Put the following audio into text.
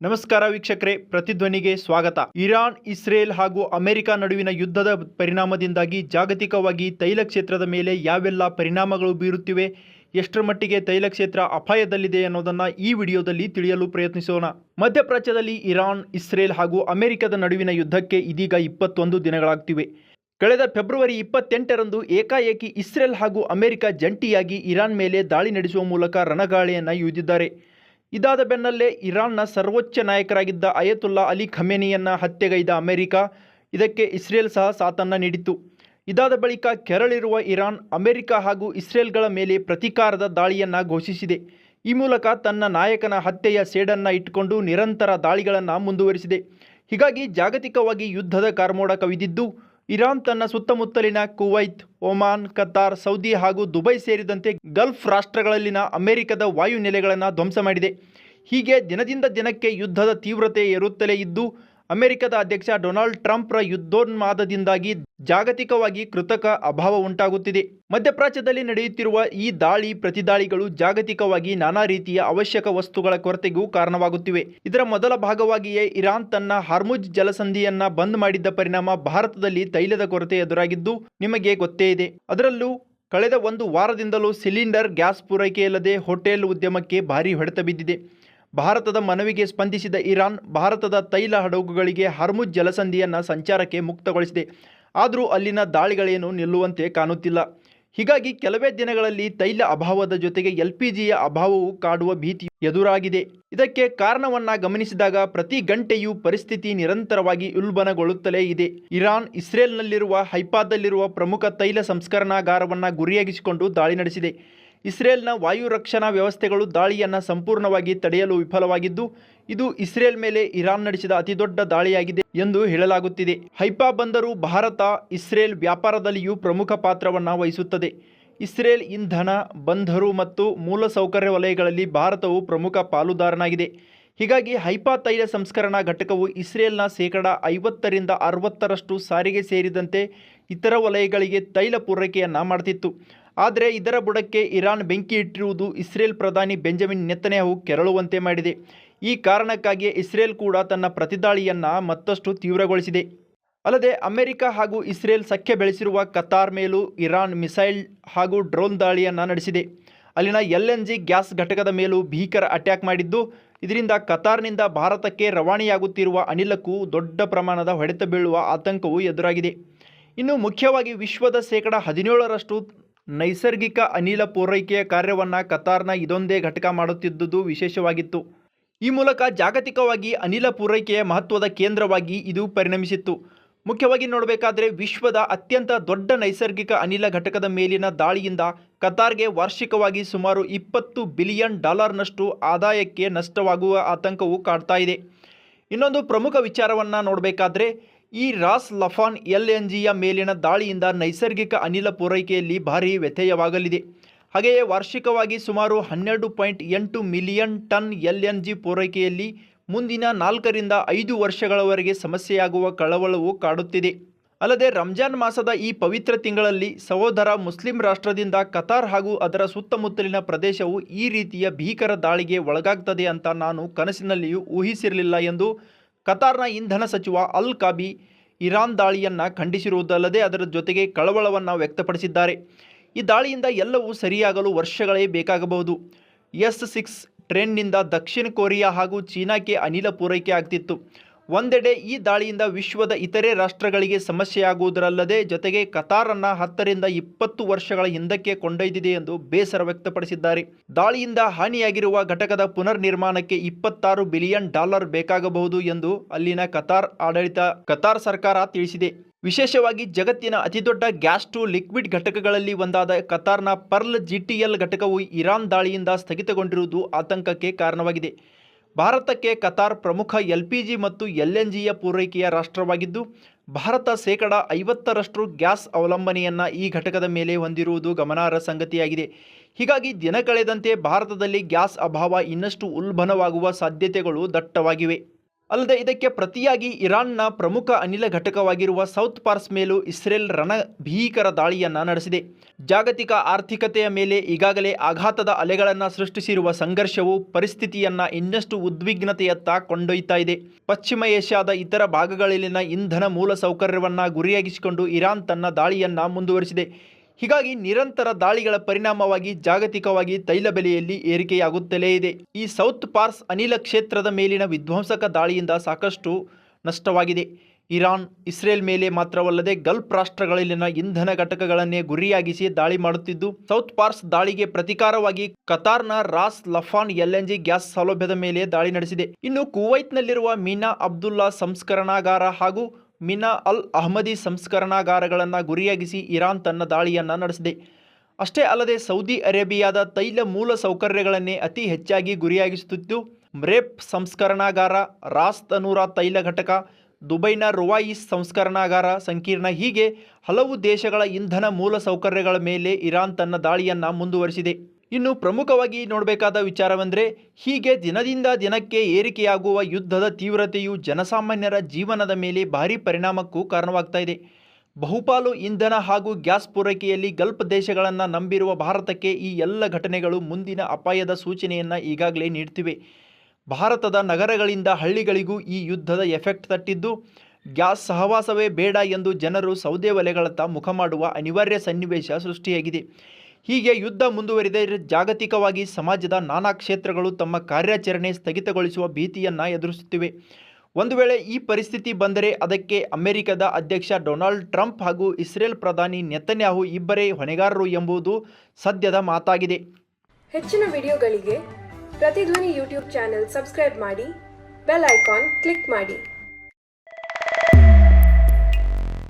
ನಮಸ್ಕಾರ ವೀಕ್ಷಕರೇ, ಪ್ರತಿಧ್ವನಿಗೆ ಸ್ವಾಗತ. ಇರಾನ್, ಇಸ್ರೇಲ್ ಹಾಗೂ ಅಮೆರಿಕ ನಡುವಿನ ಯುದ್ಧದ ಪರಿಣಾಮದಿಂದಾಗಿ ಜಾಗತಿಕವಾಗಿ ತೈಲ ಕ್ಷೇತ್ರದ ಮೇಲೆ ಯಾವೆಲ್ಲ ಪರಿಣಾಮಗಳು ಬೀರುತ್ತಿವೆ, ಎಷ್ಟರ ಮಟ್ಟಿಗೆ ತೈಲ ಕ್ಷೇತ್ರ ಅಪಾಯದಲ್ಲಿದೆ ಅನ್ನೋದನ್ನು ಈ ವಿಡಿಯೋದಲ್ಲಿ ತಿಳಿಯಲು ಪ್ರಯತ್ನಿಸೋಣ. ಮಧ್ಯಪ್ರಾಚ್ಯದಲ್ಲಿ ಇರಾನ್, ಇಸ್ರೇಲ್ ಹಾಗೂ ಅಮೆರಿಕದ ನಡುವಿನ ಯುದ್ಧಕ್ಕೆ ಇದೀಗ 21 ದಿನಗಳಾಗ್ತಿವೆ. ಕಳೆದ ಫೆಬ್ರವರಿ 28ರಂದು ಏಕಾಏಕಿ ಇಸ್ರೇಲ್ ಹಾಗೂ ಅಮೆರಿಕ ಜಂಟಿಯಾಗಿ ಇರಾನ್ ಮೇಲೆ ದಾಳಿ ನಡೆಸುವ ಮೂಲಕ ರಣಗಾಳಿಯನ್ನು ಯೂದಿದ್ದಾರೆ. ಇದಾದ ಬೆನ್ನಲ್ಲೇ ಇರಾನ್ನ ಸರ್ವೋಚ್ಚ ನಾಯಕರಾಗಿದ್ದ ಅಯತುಲ್ಲಾ ಅಲಿ ಖಮೇನಿಯನ್ನು ಹತ್ಯೆಗೈದ ಅಮೆರಿಕ ಇದಕ್ಕೆ ಇಸ್ರೇಲ್ ಸಹ ಸಾಥನ್ನು ನೀಡಿತು. ಇದಾದ ಬಳಿಕ ಕೆರಳಿರುವ ಇರಾನ್ ಅಮೆರಿಕ ಹಾಗೂ ಇಸ್ರೇಲ್ಗಳ ಮೇಲೆ ಪ್ರತೀಕಾರದ ದಾಳಿಯನ್ನು ಘೋಷಿಸಿದೆ. ಈ ಮೂಲಕ ತನ್ನ ನಾಯಕನ ಹತ್ಯೆಯ ಸೇಡನ್ನು ಇಟ್ಟುಕೊಂಡು ನಿರಂತರ ದಾಳಿಗಳನ್ನು ಮುಂದುವರಿಸಿದೆ. ಹೀಗಾಗಿ ಜಾಗತಿಕವಾಗಿ ಯುದ್ಧದ ಕಾರ್ಮೋಡ ಕವಿದಿದ್ದು, ಇರಾನ್ ತನ್ನ ಸುತ್ತಮುತ್ತಲಿನ ಕುವೈತ್, ಒಮಾನ್, ಕತಾರ್, ಸೌದಿ ಹಾಗೂ ದುಬೈ ಸೇರಿದಂತೆ ಗಲ್ಫ್ ರಾಷ್ಟ್ರಗಳಲ್ಲಿನ ಅಮೆರಿಕದ ವಾಯು ನೆಲೆಗಳನ್ನು ಧ್ವಂಸ ಮಾಡಿದೆ. ಹೀಗೆ ದಿನದಿಂದ ದಿನಕ್ಕೆ ಯುದ್ಧದ ತೀವ್ರತೆ ಏರುತ್ತಲೇ ಇದ್ದು, ಅಮೆರಿಕದ ಅಧ್ಯಕ್ಷ ಡೊನಾಲ್ಡ್ ಟ್ರಂಪ್ರ ಯುದ್ಧೋನ್ಮಾದದಿಂದಾಗಿ ಜಾಗತಿಕವಾಗಿ ಕೃತಕ ಅಭಾವ ಉಂಟಾಗುತ್ತಿದೆ. ಮಧ್ಯಪ್ರಾಚ್ಯದಲ್ಲಿ ನಡೆಯುತ್ತಿರುವ ಈ ದಾಳಿ ಪ್ರತಿದಾಳಿಗಳು ಜಾಗತಿಕವಾಗಿ ನಾನಾ ರೀತಿಯ ಅವಶ್ಯಕ ವಸ್ತುಗಳ ಕೊರತೆಗೂ ಕಾರಣವಾಗುತ್ತಿವೆ. ಇದರ ಮೊದಲ ಭಾಗವಾಗಿಯೇ ಇರಾನ್ ತನ್ನ ಹಾರ್ಮುಜ್ ಜಲಸಂಧಿಯನ್ನ ಬಂದ್ ಮಾಡಿದ್ದ ಪರಿಣಾಮ ಭಾರತದಲ್ಲಿ ತೈಲದ ಕೊರತೆ ಎದುರಾಗಿದ್ದು ನಿಮಗೆ ಗೊತ್ತೇ ಇದೆ. ಅದರಲ್ಲೂ ಕಳೆದ ಒಂದು ವಾರದಿಂದಲೂ ಸಿಲಿಂಡರ್ ಗ್ಯಾಸ್ ಪೂರೈಕೆಯಿಲ್ಲದೆ ಹೋಟೆಲ್ ಉದ್ಯಮಕ್ಕೆ ಭಾರೀ ಹೊಡೆತ ಬಿದ್ದಿದೆ. ಭಾರತದ ಮನವಿಗೆ ಸ್ಪಂದಿಸಿದ ಇರಾನ್ ಭಾರತದ ತೈಲ ಹಡಗುಗಳಿಗೆ ಹಾರ್ಮುಜ್ ಜಲಸಂಧಿಯನ್ನು ಸಂಚಾರಕ್ಕೆ ಮುಕ್ತಗೊಳಿಸಿದೆ. ಆದರೂ ಅಲ್ಲಿನ ದಾಳಿಗಳೇನು ನಿಲ್ಲುವಂತೆ ಕಾಣುತ್ತಿಲ್ಲ. ಹೀಗಾಗಿ ಕೆಲವೇ ದಿನಗಳಲ್ಲಿ ತೈಲ ಅಭಾವದ ಜೊತೆಗೆ LPGಯ ಅಭಾವವು ಕಾಡುವ ಭೀತಿ ಎದುರಾಗಿದೆ. ಇದಕ್ಕೆ ಕಾರಣವನ್ನ ಗಮನಿಸಿದಾಗ ಪ್ರತಿ ಗಂಟೆಯೂ ಪರಿಸ್ಥಿತಿ ನಿರಂತರವಾಗಿ ಉಲ್ಬಣಗೊಳ್ಳುತ್ತಲೇ ಇದೆ. ಇರಾನ್ ಇಸ್ರೇಲ್ನಲ್ಲಿರುವ ಹೈಫಾದಲ್ಲಿರುವ ಪ್ರಮುಖ ತೈಲ ಸಂಸ್ಕರಣಾಗಾರವನ್ನು ಗುರಿಯಾಗಿಸಿಕೊಂಡು ದಾಳಿ ನಡೆಸಿದೆ. ಇಸ್ರೇಲ್ನ ವಾಯು ರಕ್ಷಣಾ ವ್ಯವಸ್ಥೆಗಳು ದಾಳಿಯನ್ನು ಸಂಪೂರ್ಣವಾಗಿ ತಡೆಯಲು ವಿಫಲವಾಗಿದ್ದು, ಇದು ಇಸ್ರೇಲ್ ಮೇಲೆ ಇರಾನ್ ನಡೆಸಿದ ಅತಿದೊಡ್ಡ ದಾಳಿಯಾಗಿದೆ ಎಂದು ಹೇಳಲಾಗುತ್ತಿದೆ. ಹೈಫಾ ಬಂದರು ಭಾರತ ಇಸ್ರೇಲ್ ವ್ಯಾಪಾರದಲ್ಲಿಯೂ ಪ್ರಮುಖ ಪಾತ್ರವನ್ನು ವಹಿಸುತ್ತದೆ. ಇಸ್ರೇಲ್ ಇಂಧನ, ಬಂದರು ಮತ್ತು ಮೂಲಸೌಕರ್ಯ ವಲಯಗಳಲ್ಲಿ ಭಾರತವು ಪ್ರಮುಖ ಪಾಲುದಾರನಾಗಿದೆ. ಹೀಗಾಗಿ ಹೈಫಾ ತೈಲ ಸಂಸ್ಕರಣಾ ಘಟಕವು ಇಸ್ರೇಲ್ನ 50% 60% ಸಾರಿಗೆ ಸೇರಿದಂತೆ ಇತರ ವಲಯಗಳಿಗೆ ತೈಲ ಪೂರೈಕೆಯನ್ನು ಮಾಡ್ತಿತ್ತು. ಆದರೆ ಇದರ ಬುಡಕ್ಕೆ ಇರಾನ್ ಬೆಂಕಿ ಇಟ್ಟಿರುವುದು ಇಸ್ರೇಲ್ ಪ್ರಧಾನಿ ಬೆಂಜಮಿನ್ ನೆತನ್ಯಾಹು ಕೆರಳುವಂತೆ ಮಾಡಿದೆ. ಈ ಕಾರಣಕ್ಕಾಗಿಯೇ ಇಸ್ರೇಲ್ ಕೂಡ ತನ್ನ ಪ್ರತಿದಾಳಿಯನ್ನು ಮತ್ತಷ್ಟು ತೀವ್ರಗೊಳಿಸಿದೆ. ಅಲ್ಲದೆ ಅಮೆರಿಕ ಹಾಗೂ ಇಸ್ರೇಲ್ ಸಖ್ಯ ಬೆಳೆಸಿರುವ ಕತಾರ್ ಮೇಲೂ ಇರಾನ್ ಮಿಸೈಲ್ ಹಾಗೂ ಡ್ರೋನ್ ದಾಳಿಯನ್ನು ನಡೆಸಿದೆ. ಅಲ್ಲಿನ LNG ಗ್ಯಾಸ್ ಘಟಕದ ಮೇಲೂ ಭೀಕರ ಅಟ್ಯಾಕ್ ಮಾಡಿದ್ದು, ಇದರಿಂದ ಕತಾರ್ನಿಂದ ಭಾರತಕ್ಕೆ ರವಾನೆಯಾಗುತ್ತಿರುವ ಅನಿಲಕ್ಕೂ ದೊಡ್ಡ ಪ್ರಮಾಣದ ಹೊಡೆತ ಬೀಳುವ ಆತಂಕವೂ ಎದುರಾಗಿದೆ. ಇನ್ನು ಮುಖ್ಯವಾಗಿ ವಿಶ್ವದ 17% ನೈಸರ್ಗಿಕ ಅನಿಲ ಪೂರೈಕೆಯ ಕಾರ್ಯವನ್ನು ಕತಾರ್ನ ಇದೊಂದೇ ಘಟಕ ಮಾಡುತ್ತಿದ್ದುದು ವಿಶೇಷವಾಗಿತ್ತು. ಈ ಮೂಲಕ ಜಾಗತಿಕವಾಗಿ ಅನಿಲ ಪೂರೈಕೆಯ ಮಹತ್ವದ ಕೇಂದ್ರವಾಗಿ ಇದು ಪರಿಣಮಿಸಿತ್ತು. ಮುಖ್ಯವಾಗಿ ನೋಡಬೇಕಾದ್ರೆ ವಿಶ್ವದ ಅತ್ಯಂತ ದೊಡ್ಡ ನೈಸರ್ಗಿಕ ಅನಿಲ ಘಟಕದ ಮೇಲಿನ ದಾಳಿಯಿಂದ ಕತಾರ್ಗೆ ವಾರ್ಷಿಕವಾಗಿ ಸುಮಾರು $20 ಬಿಲಿಯನ್ ಆದಾಯಕ್ಕೆ ನಷ್ಟವಾಗುವ ಆತಂಕವು ಕಾಡ್ತಾ ಇದೆ. ಇನ್ನೊಂದು ಪ್ರಮುಖ ವಿಚಾರವನ್ನು ನೋಡಬೇಕಾದ್ರೆ ಈ ರಾಸ್ ಲಫಾನ್ LNGಯ ಮೇಲಿನ ದಾಳಿಯಿಂದ ನೈಸರ್ಗಿಕ ಅನಿಲ ಪೂರೈಕೆಯಲ್ಲಿ ಭಾರೀ ವ್ಯತ್ಯಯವಾಗಲಿದೆ. ಹಾಗೆಯೇ ವಾರ್ಷಿಕವಾಗಿ ಸುಮಾರು 12.8 ಮಿಲಿಯನ್ ಟನ್ LNG ಪೂರೈಕೆಯಲ್ಲಿ ಮುಂದಿನ 4 ರಿಂದ 5 ವರ್ಷಗಳವರೆಗೆ ಸಮಸ್ಯೆಯಾಗುವ ಕಳವಳವು ಕಾಡುತ್ತಿದೆ. ಅಲ್ಲದೆ ರಂಜಾನ್ ಮಾಸದ ಈ ಪವಿತ್ರ ತಿಂಗಳಲ್ಲಿ ಸಹೋದರ ಮುಸ್ಲಿಂ ರಾಷ್ಟ್ರದಿಂದ ಕತಾರ್ ಹಾಗೂ ಅದರ ಸುತ್ತಮುತ್ತಲಿನ ಪ್ರದೇಶವು ಈ ರೀತಿಯ ಭೀಕರ ದಾಳಿಗೆ ಒಳಗಾಗ್ತದೆ ಅಂತ ನಾನು ಕನಸಿನಲ್ಲಿಯೂ ಊಹಿಸಿರಲಿಲ್ಲ ಎಂದು ಕತಾರ್ನ ಇಂಧನ ಸಚಿವ ಅಲ್ ಕಾಬಿ ಇರಾನ್ ದಾಳಿಯನ್ನು ಖಂಡಿಸಿರುವುದಲ್ಲದೆ ಅದರ ಜೊತೆಗೆ ಕಳವಳವನ್ನು ವ್ಯಕ್ತಪಡಿಸಿದ್ದಾರೆ. ಈ ದಾಳಿಯಿಂದ ಎಲ್ಲವೂ ಸರಿಯಾಗಲು ವರ್ಷಗಳೇ ಬೇಕಾಗಬಹುದು. S-6 ಟ್ರೇನ್ನಿಂದ ದಕ್ಷಿಣ ಕೊರಿಯಾ ಹಾಗೂ ಚೀನಾಕ್ಕೆ ಅನಿಲ ಪೂರೈಕೆ ಆಗ್ತಿತ್ತು. ಒಂದೆಡೆ ಈ ದಾಳಿಯಿಂದ ವಿಶ್ವದ ಇತರೆ ರಾಷ್ಟ್ರಗಳಿಗೆ ಸಮಸ್ಯೆಯಾಗುವುದರಲ್ಲದೆ ಜೊತೆಗೆ ಕತಾರನ್ನು 10 ರಿಂದ 20 ವರ್ಷಗಳ ಹಿಂದಕ್ಕೆ ಕೊಂಡೊಯ್ದಿದೆ ಎಂದು ಬೇಸರ ವ್ಯಕ್ತಪಡಿಸಿದ್ದಾರೆ. ದಾಳಿಯಿಂದ ಹಾನಿಯಾಗಿರುವ ಘಟಕದ ಪುನರ್ ನಿರ್ಮಾಣಕ್ಕೆ $26 ಬಿಲಿಯನ್ ಬೇಕಾಗಬಹುದು ಎಂದು ಅಲ್ಲಿನ ಕತಾರ್ ಸರ್ಕಾರ ತಿಳಿಸಿದೆ. ವಿಶೇಷವಾಗಿ ಜಗತ್ತಿನ ಅತಿದೊಡ್ಡ ಗ್ಯಾಸ್ ಟು ಲಿಕ್ವಿಡ್ ಘಟಕಗಳಲ್ಲಿ ಒಂದಾದ ಕತಾರ್ನ ಪರ್ಲ್ GTL ಘಟಕವು ಇರಾನ್ ದಾಳಿಯಿಂದ ಸ್ಥಗಿತಗೊಂಡಿರುವುದು ಆತಂಕಕ್ಕೆ ಕಾರಣವಾಗಿದೆ. ಭಾರತಕ್ಕೆ ಕತಾರ್ ಪ್ರಮುಖ LPG ಮತ್ತು LNGಯ ಪೂರೈಕೆಯ ರಾಷ್ಟ್ರವಾಗಿದ್ದು, ಭಾರತ 50% ಗ್ಯಾಸ್ ಅವಲಂಬನೆಯನ್ನು ಈ ಘಟಕದ ಮೇಲೆ ಹೊಂದಿರುವುದು ಗಮನಾರ್ಹ ಸಂಗತಿಯಾಗಿದೆ. ಹೀಗಾಗಿ ದಿನ ಕಳೆದಂತೆ ಭಾರತದಲ್ಲಿ ಗ್ಯಾಸ್ ಅಭಾವ ಇನ್ನಷ್ಟು ಉಲ್ಬಣವಾಗುವ ಸಾಧ್ಯತೆಗಳು ದಟ್ಟವಾಗಿವೆ. ಅಲ್ಲದೆ ಇದಕ್ಕೆ ಪ್ರತಿಯಾಗಿ ಇರಾನ್ನ ಪ್ರಮುಖ ಅನಿಲ ಘಟಕವಾಗಿರುವ ಸೌತ್ ಪಾರ್ಸ್ ಮೇಲೂ ಇಸ್ರೇಲ್ ಭೀಕರ ದಾಳಿಯನ್ನು ನಡೆಸಿದೆ. ಜಾಗತಿಕ ಆರ್ಥಿಕತೆಯ ಮೇಲೆ ಈಗಾಗಲೇ ಆಘಾತದ ಅಲೆಗಳನ್ನು ಸೃಷ್ಟಿಸಿರುವ ಸಂಘರ್ಷವು ಪರಿಸ್ಥಿತಿಯನ್ನು ಇನ್ನಷ್ಟು ಉದ್ವಿಗ್ನತೆಯತ್ತ ಕೊಂಡೊಯ್ತಾ ಇದೆ. ಪಶ್ಚಿಮ ಏಷ್ಯಾದ ಇತರ ಭಾಗಗಳಲ್ಲಿನ ಇಂಧನ ಮೂಲಸೌಕರ್ಯವನ್ನು ಗುರಿಯಾಗಿಸಿಕೊಂಡು ಇರಾನ್ ತನ್ನ ದಾಳಿಯನ್ನು ಮುಂದುವರಿಸಿದೆ. ಹೀಗಾಗಿ ನಿರಂತರ ದಾಳಿಗಳ ಪರಿಣಾಮವಾಗಿ ಜಾಗತಿಕವಾಗಿ ತೈಲ ಬೆಲೆಯಲ್ಲಿ ಏರಿಕೆಯಾಗುತ್ತಲೇ ಇದೆ. ಈ ಸೌತ್ ಪಾರ್ಸ್ ಅನಿಲ ಕ್ಷೇತ್ರದ ಮೇಲಿನ ವಿಧ್ವಂಸಕ ದಾಳಿಯಿಂದ ಸಾಕಷ್ಟು ನಷ್ಟವಾಗಿದೆ. ಇರಾನ್ ಇಸ್ರೇಲ್ ಮೇಲೆ ಮಾತ್ರವಲ್ಲದೆ ಗಲ್ಫ್ ರಾಷ್ಟ್ರಗಳಲ್ಲಿನ ಇಂಧನ ಘಟಕಗಳನ್ನೇ ಗುರಿಯಾಗಿಸಿ ದಾಳಿ ಮಾಡುತ್ತಿದ್ದು, ಸೌತ್ ಪಾರ್ಸ್ ದಾಳಿಗೆ ಪ್ರತಿಕಾರವಾಗಿ ಕತಾರ್ನ ರಾಸ್ ಲಫಾನ್ LNG ಗ್ಯಾಸ್ ಸೌಲಭ್ಯದ ಮೇಲೆ ದಾಳಿ ನಡೆಸಿದೆ. ಇನ್ನು ಕುವೈತ್ನಲ್ಲಿರುವ ಮೀನಾ ಅಬ್ದುಲ್ಲಾ ಸಂಸ್ಕರಣಾಗಾರ ಹಾಗೂ ಮಿನಾ ಅಲ್ ಅಹ್ಮದಿ ಸಂಸ್ಕರಣಾಗಾರಗಳನ್ನು ಗುರಿಯಾಗಿಸಿ ಇರಾನ್ ತನ್ನ ದಾಳಿಯನ್ನು ನಡೆಸಿದೆ. ಅಷ್ಟೇ ಅಲ್ಲದೆ ಸೌದಿ ಅರೇಬಿಯಾದ ತೈಲ ಮೂಲ ಸೌಕರ್ಯಗಳನ್ನೇ ಅತಿ ಹೆಚ್ಚಾಗಿ ಗುರಿಯಾಗಿಸುತ್ತಿದ್ದು, ಮ್ರೇಪ್ ಸಂಸ್ಕರಣಾಗಾರ, ರಾಸ್ ತನೂರಾ ತೈಲ ಘಟಕ, ದುಬೈನ ರುವಾಯಿಸ್ ಸಂಸ್ಕರಣಾಗಾರ ಸಂಕೀರ್ಣ ಹೀಗೆ ಹಲವು ದೇಶಗಳ ಇಂಧನ ಮೂಲ ಸೌಕರ್ಯಗಳ ಮೇಲೆ ಇರಾನ್ ತನ್ನ ದಾಳಿಯನ್ನು ಮುಂದುವರಿಸಿದೆ. ಇನ್ನು ಪ್ರಮುಖವಾಗಿ ನೋಡಬೇಕಾದ ವಿಚಾರವೆಂದರೆ, ಹೀಗೆ ದಿನದಿಂದ ದಿನಕ್ಕೆ ಏರಿಕೆಯಾಗುವ ಯುದ್ಧದ ತೀವ್ರತೆಯು ಜನಸಾಮಾನ್ಯರ ಜೀವನದ ಮೇಲೆ ಭಾರೀ ಪರಿಣಾಮಕ್ಕೂ ಕಾರಣವಾಗ್ತಾ ಇದೆ. ಬಹುಪಾಲು ಇಂಧನ ಹಾಗೂ ಗ್ಯಾಸ್ ಪೂರೈಕೆಯಲ್ಲಿ ಗಲ್ಫ್ ದೇಶಗಳನ್ನು ನಂಬಿರುವ ಭಾರತಕ್ಕೆ ಈ ಎಲ್ಲ ಘಟನೆಗಳು ಮುಂದಿನ ಅಪಾಯದ ಸೂಚನೆಯನ್ನು ಈಗಾಗಲೇ ನೀಡ್ತಿವೆ. ಭಾರತದ ನಗರಗಳಿಂದ ಹಳ್ಳಿಗಳಿಗೂ ಈ ಯುದ್ಧದ ಎಫೆಕ್ಟ್ ತಟ್ಟಿದ್ದು, ಗ್ಯಾಸ್ ಸಹವಾಸವೇ ಬೇಡ ಎಂದು ಜನರು ಸೌದೆ ಒಲೆಗಳತ್ತ ಮುಖ ಮಾಡುವ ಅನಿವಾರ್ಯ ಸನ್ನಿವೇಶ ಸೃಷ್ಟಿಯಾಗಿದೆ. ಹೀಗೆ ಯುದ್ಧ ಮುಂದುವರಿದರೆ ಜಾಗತಿಕವಾಗಿ ಸಮಾಜದ ನಾನಾ ಕ್ಷೇತ್ರಗಳು ತಮ್ಮ ಕಾರ್ಯಾಚರಣೆ ಸ್ಥಗಿತಗೊಳಿಸುವ ಭೀತಿಯನ್ನು ಎದುರಿಸುತ್ತಿವೆ. ಒಂದು ವೇಳೆ ಈ ಪರಿಸ್ಥಿತಿ ಬಂದರೆ ಅದಕ್ಕೆ ಅಮೆರಿಕದ ಅಧ್ಯಕ್ಷ ಡೊನಾಲ್ಡ್ ಟ್ರಂಪ್ ಹಾಗೂ ಇಸ್ರೇಲ್ ಪ್ರಧಾನಿ ನೆತನ್ಯಾಹು ಇಬ್ಬರೇ ಹೊಣೆಗಾರರು ಎಂಬುದು ಸದ್ಯದ ಮಾತಾಗಿದೆ. ಹೆಚ್ಚಿನ ವಿಡಿಯೋಗಳಿಗೆ ಪ್ರತಿಧ್ವನಿ ಯೂಟ್ಯೂಬ್ ಚಾನೆಲ್ ಸಬ್ಸ್ಕ್ರೈಬ್ ಮಾಡಿ, ಬೆಲ್ ಐಕಾನ್ ಕ್ಲಿಕ್ ಮಾಡಿ.